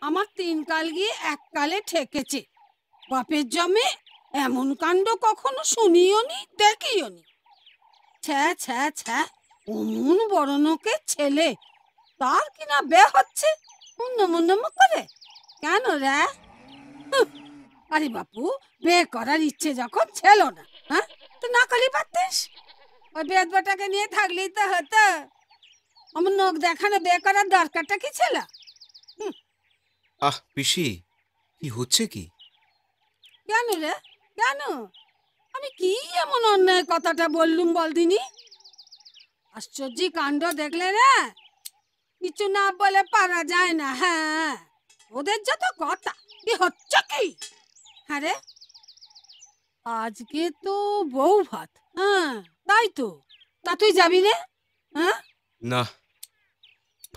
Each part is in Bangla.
আমার 3 কাল গিয়ে 1 কালে ঠেকেছে। বাপের জমে এমন কাণ্ড কখনো শুনিও নি, দেখিও নি। ছ্যা ছ্যা ছ্যা, অমন বড় লোকের ছেলে, তার কিনা বিয়ে হচ্ছে উন্নমুন্নম করে। কেন রে? আরে বাপু, বিয়ে করার ইচ্ছে যখন ছিল না, হ্যাঁ, তো না করলেই পারতিস। ওই বেদবাটাকে নিয়ে থাকলেই তো হতো। আমার নখ দেখানো বিয়ে করার দরকারটা কি ছিল? আহ পিসি, কি হচ্ছে কি? কেন রে, কেন? আমি কি এমন অন্যায় কথাটা বললুম বলদিনি? আশ্চর্য কাণ্ড দেখলে রে, কিছু না বলে পারা যায় না। হ্যাঁ, ওদের যত কথা, কি হচ্ছে কি? হ্যাঁ রে, আজকে তো বউ ভাত। হ্যাঁ, তাই তো। তা তুই যাবি রে? হ্যাঁ, না,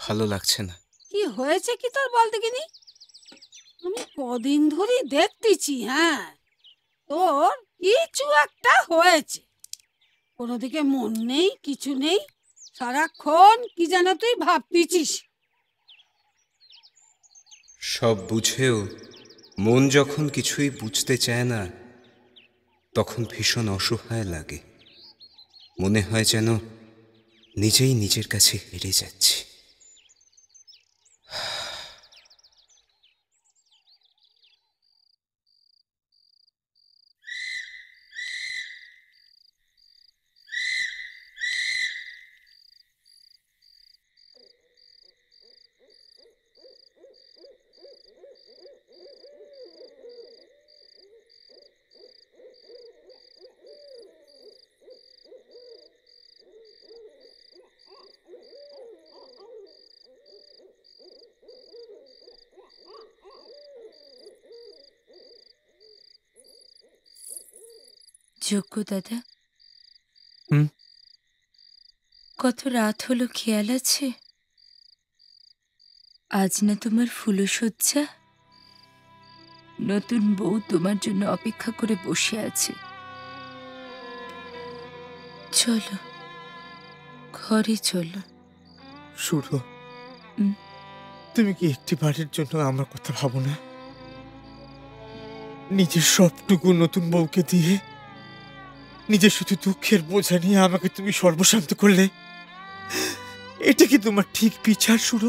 ভালো লাগছে না। কি হয়েছে কি তোর বল দেখিনি? আমি কদিন ধরে দেখতেছি, হ্যাঁ, তোর কিছু একটা হয়েছে। কোনো দিকে মন নেই, কিছু নেই, সারাক্ষণ কি যেন তুই ভাবতেছিস। সব বুঝেও মন যখন কিছুই বুঝতে চায় না, তখন ভীষণ অসহায় লাগে। মনে হয় যেন নিজেই নিজের কাছে হেরে যাচ্ছি। যোগ্য দাদা, হুম? কত রাত হলো খেয়াল আছে? আজ না তোমার ফুলশয্যা? নতুন বউ তোমার জন্য অপেক্ষা করে বসে আছে। চলো, ঘরে চলো। সুর, হুম? তুমি কি একটি বারের জন্য আমার কথা ভাবো না? নিজের সবটুকু নতুন বউকে দিয়ে নিজের শুধু দুঃখের বোঝা নিয়ে আমাকে তুমি সর্বশান্ত করলে। এটা কি তোমার ঠিক বিচার সুর?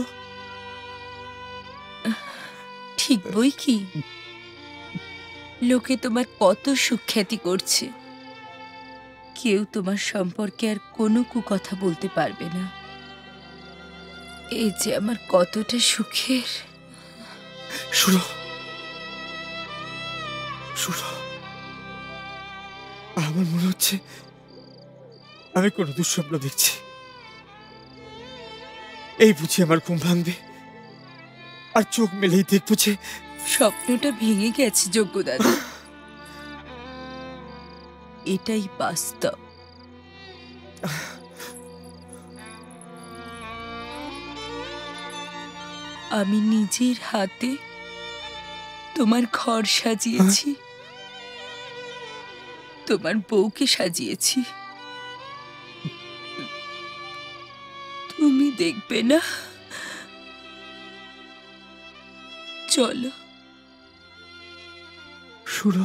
ঠিক বই কি, লোকে তোমার কত সুখ্যাতি করছে, কেউ তোমার সম্পর্কে আর কোনো কুকথা বলতে পারবে না। এই যে আমার কতটা সুখের। সুর, সুর, আমার মনে হচ্ছে আমি কোনো দুঃস্বপ্ন দেখছি। এই বুঝি আমার ঘুম ভাঙবে, আর চোখ মেলেই দেখবো যে স্বপ্নটা ভেঙে গেছে যোগ্য দাদা, এটাই বাস্তব। আমি নিজের হাতে তোমার ঘর সাজিয়েছি, তোমার বউকে সাজিয়েছি। তুমি দেখবে না? চলো। সুর।